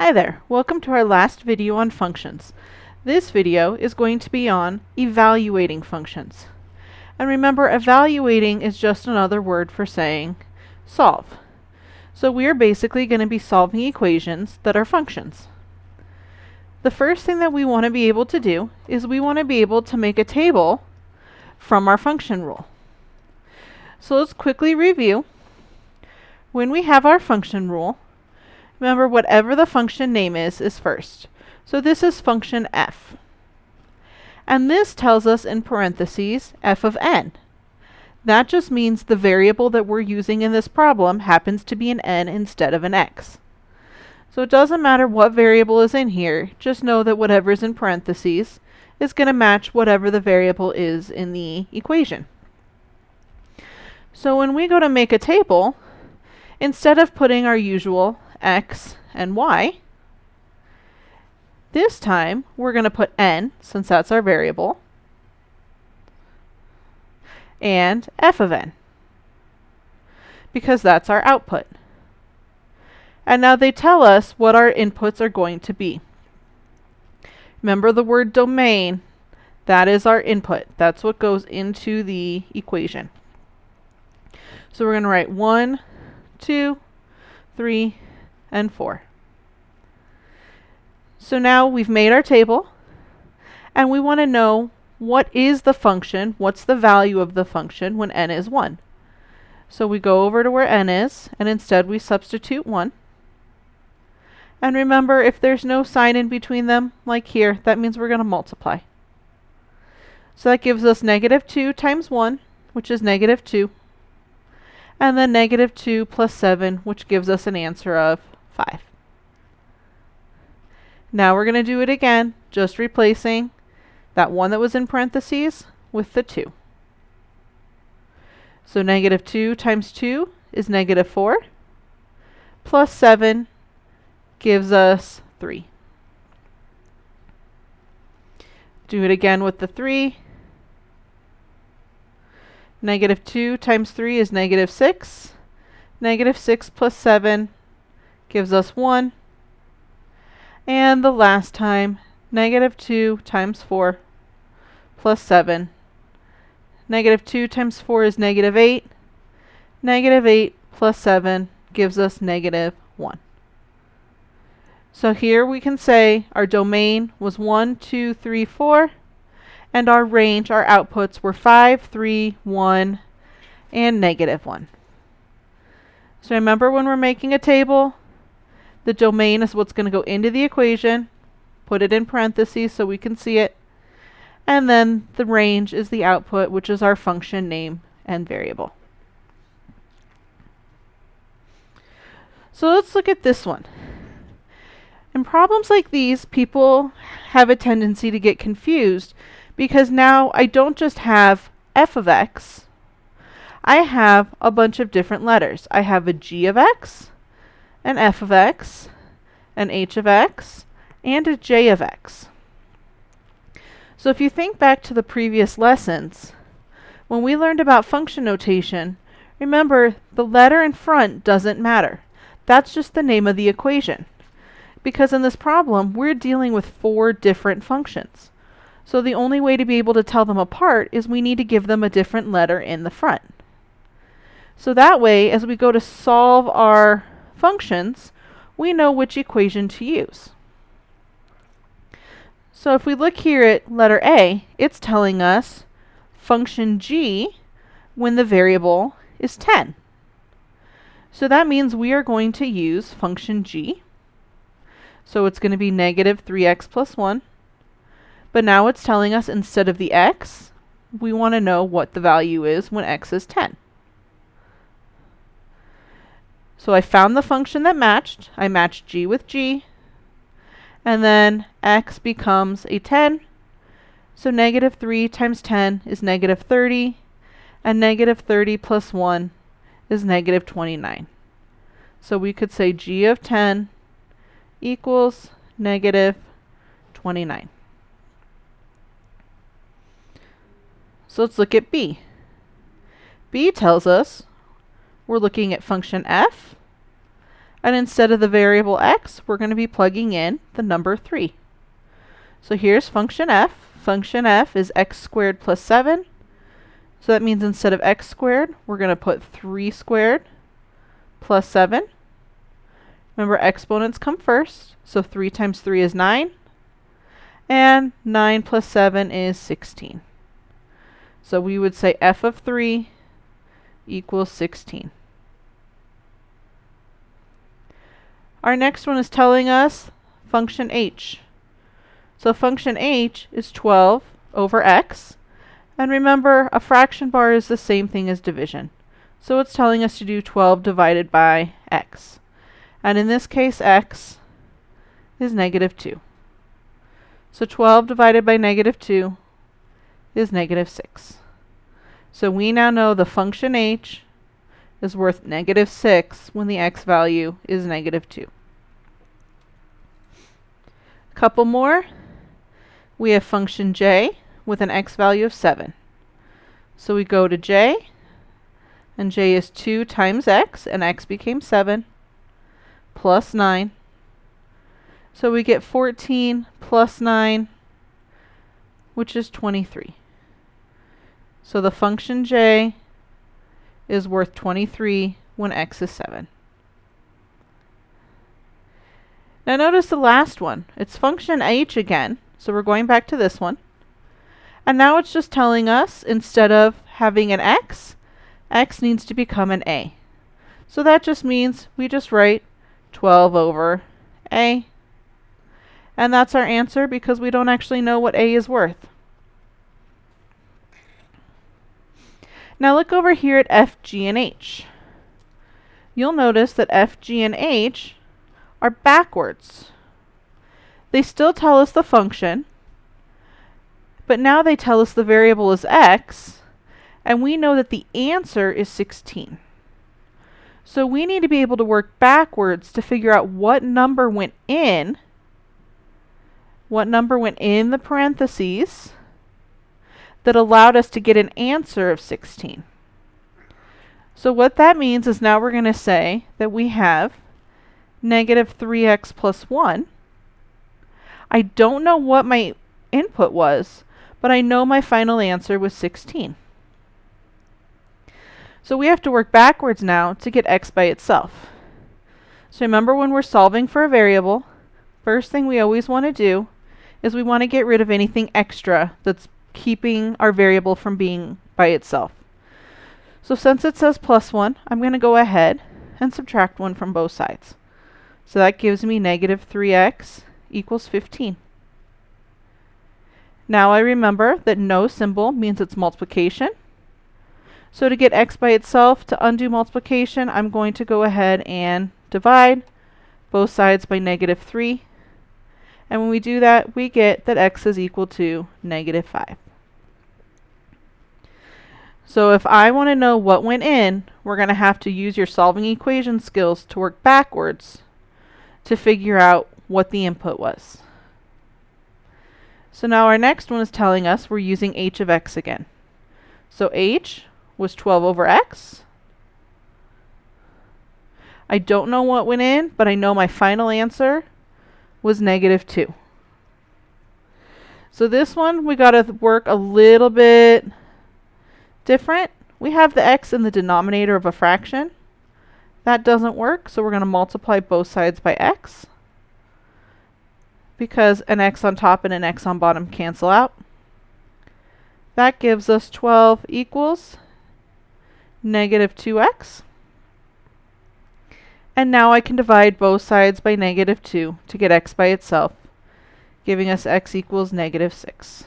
Hi there, welcome to our last video on functions. This video is going to be on evaluating functions. And remember, evaluating is just another word for saying solve. So we are basically going to be solving equations that are functions. The first thing that we want to be able to do is we want to be able to make a table from our function rule. So let's quickly review. When we have our function rule, remember, whatever the function name is first. So this is function f. And this tells us in parentheses f of n. That just means the variable that we're using in this problem happens to be an n instead of an x. So it doesn't matter what variable is in here, just know that whatever is in parentheses is going to match whatever the variable is in the equation. So when we go to make a table, instead of putting our usual x and y, this time we're going to put n, since that's our variable, and f of n, because that's our output. And now they tell us what our inputs are going to be. Remember the word domain, that is our input. That's what goes into the equation. So we're going to write 1, 2, 3, and 4. So now we've made our table, and we want to know what is the function, what's the value of the function when n is 1. So we go over to where n is, and instead we substitute 1. And remember, if there's no sign in between them, like here, that means we're going to multiply. So that gives us negative 2 times 1, which is negative 2. And then negative 2 plus 7, which gives us an answer of 5. Now we're going to do it again, just replacing that 1 that was in parentheses with the 2. So negative 2 times 2 is negative 4, plus 7 gives us 3. Do it again with the 3. Negative 2 times 3 is negative 6. Negative 6 plus 7 gives us 1. And the last time, negative 2 times 4 plus 7. Negative 2 times 4 is negative 8. Negative 8 plus 7 gives us negative 1. So here we can say our domain was 1, 2, 3, 4, and our range, our outputs were 5, 3, 1, and negative 1. So remember, when we're making a table, the domain is what's going to go into the equation, put it in parentheses so we can see it, and then the range is the output, which is our function name and variable. So let's look at this one. In problems like these, people have a tendency to get confused because now I don't just have f of x, I have a bunch of different letters. I have a g of x, an f of x, an h of x, and a j of x. So if you think back to the previous lessons, when we learned about function notation, remember the letter in front doesn't matter. That's just the name of the equation. Because in this problem, we're dealing with 4 different functions. So the only way to be able to tell them apart is we need to give them a different letter in the front. So that way, as we go to solve our functions, we know which equation to use. So if we look here at letter A, it's telling us function g when the variable is 10. So that means we are going to use function g. So it's going to be negative 3x plus 1. But now it's telling us instead of the x, we want to know what the value is when x is 10. So I found the function that matched. I matched g with g. And then x becomes a 10. So negative 3 times 10 is negative 30. And negative 30 plus 1 is negative 29. So we could say g of 10 equals negative 29. So let's look at B. B tells us we're looking at function f, And instead of the variable x, we're going to be plugging in the number 3. So here's function f. Function f is x squared plus 7. So that means instead of x squared, we're going to put 3 squared plus 7. Remember, exponents come first, so 3 times 3 is 9. And 9 plus 7 is 16. So we would say f of 3 equals 16. Our next one is telling us function h. So function h is 12 over x. And remember, a fraction bar is the same thing as division. So it's telling us to do 12 divided by x. And in this case, x is negative 2. So 12 divided by negative 2 is negative 6. So we now know the function h is worth negative 6 when the x value is negative 2. A couple more. We have function j with an x value of 7. So we go to j, and j is 2 times x, and x became 7, plus 9. So we get 14 plus 9, which is 23. So the function j is worth 23 when x is 7. Now notice the last one. It's function h again, so we're going back to this one. And now it's just telling us, instead of having an x, x needs to become an a. So that just means we just write 12 over a. And that's our answer because we don't actually know what a is worth. Now look over here at f, g, and h. You'll notice that f, g, and h are backwards. They still tell us the function, but now they tell us the variable is x, and we know that the answer is 16. So we need to be able to work backwards to figure out what number went in the parentheses that allowed us to get an answer of 16. So what that means is now we're going to say that we have negative 3x plus 1. I don't know what my input was, but I know my final answer was 16. So we have to work backwards now to get x by itself. So remember, when we're solving for a variable, first thing we always want to do is we want to get rid of anything extra that's keeping our variable from being by itself. So since it says plus 1, I'm going to go ahead and subtract 1 from both sides. So that gives me negative 3x equals 15. Now I remember that no symbol means it's multiplication. So to get x by itself, to undo multiplication, I'm going to go ahead and divide both sides by negative 3. And when we do that, we get that x is equal to negative 5. So if I want to know what went in, we're going to have to use your solving equation skills to work backwards to figure out what the input was. So now our next one is telling us we're using h of x again. So h was 12 over x. I don't know what went in, but I know my final answer was negative 2. So this one we got to work a little bit different. We have the x in the denominator of a fraction. That doesn't work, so we're going to multiply both sides by x, because an x on top and an x on bottom cancel out. That gives us 12 equals negative 2x. And now I can divide both sides by negative 2 to get x by itself, giving us x equals negative 6.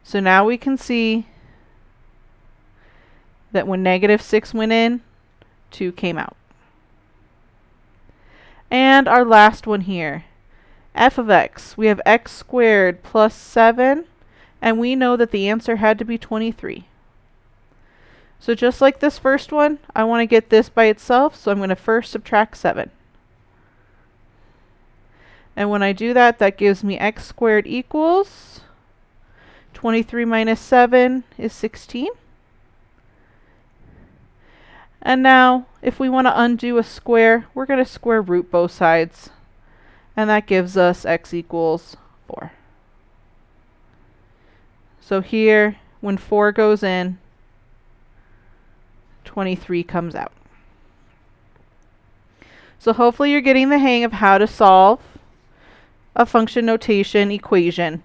So now we can see that when negative 6 went in, 2 came out. And our last one here, f of x. We have x squared plus 7, and we know that the answer had to be 23. So just like this first one, I want to get this by itself, so I'm going to first subtract 7. And when I do that, that gives me x squared equals 23 minus 7 is 16. And now, if we want to undo a square, we're going to square root both sides. And that gives us x equals 4. So here, when 4 goes in, 23 comes out. So hopefully you're getting the hang of how to solve a function notation equation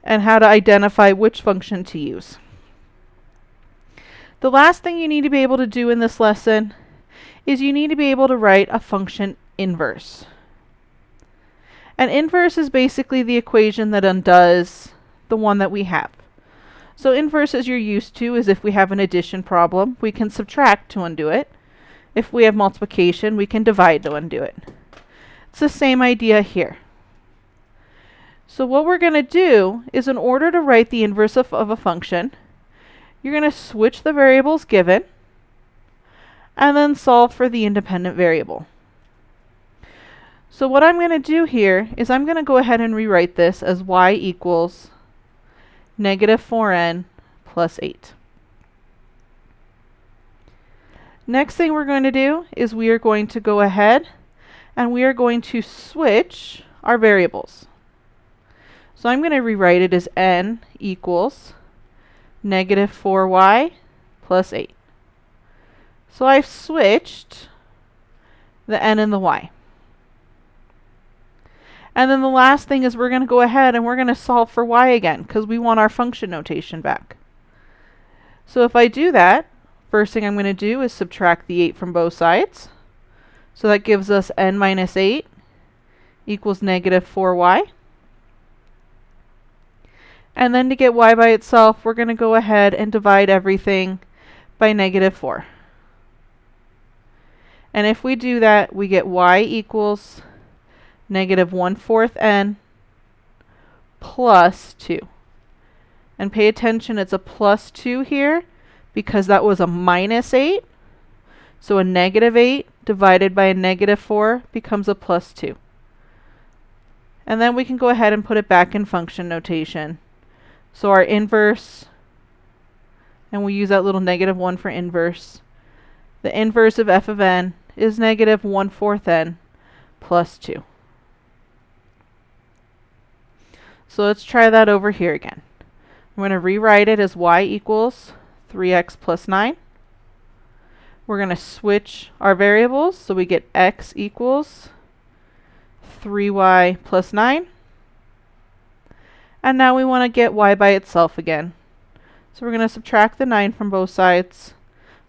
and how to identify which function to use. The last thing you need to be able to do in this lesson is you need to be able to write a function inverse. An inverse is basically the equation that undoes the one that we have. So inverse, as you're used to, is if we have an addition problem, we can subtract to undo it. If we have multiplication, we can divide to undo it. It's the same idea here. So what we're going to do is, in order to write the inverse of a function, you're going to switch the variables given and then solve for the independent variable. So what I'm going to do here is I'm going to go ahead and rewrite this as y equals negative 4n plus 8. Next thing we're going to do is we are going to go ahead and we are going to switch our variables. So I'm going to rewrite it as n equals negative 4y plus 8. So I've switched the n and the y. And then the last thing is we're going to go ahead and we're going to solve for y again because we want our function notation back. So if I do that, first thing I'm going to do is subtract the 8 from both sides. So that gives us n minus 8 equals negative 4y. And then to get y by itself, we're going to go ahead and divide everything by negative 4. And if we do that, we get y equals negative 1/4 n plus 2. And pay attention, it's a plus 2 here because that was a minus 8. So a negative 8 divided by a negative 4 becomes a plus 2. And then we can go ahead and put it back in function notation. So our inverse, and we use that little negative 1 for inverse. The inverse of f of n is negative 1/4 n plus 2. So let's try that over here again. I'm going to rewrite it as y equals 3x plus 9. We're going to switch our variables so we get x equals 3y plus 9. And now we want to get y by itself again. So we're going to subtract the 9 from both sides.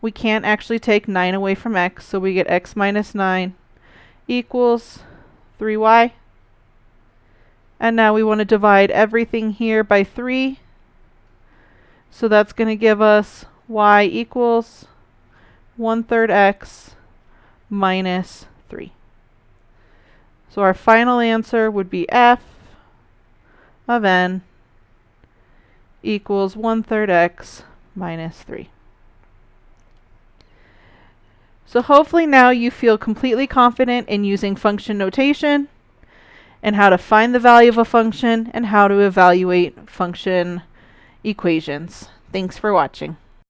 We can't actually take 9 away from x, so we get x minus 9 equals 3y. And now we want to divide everything here by 3. So that's going to give us y equals 1/3 x minus 3. So our final answer would be f of n equals 1/3 x minus 3. So hopefully now you feel completely confident in using function notation and how to find the value of a function and how to evaluate function equations. Thanks for watching.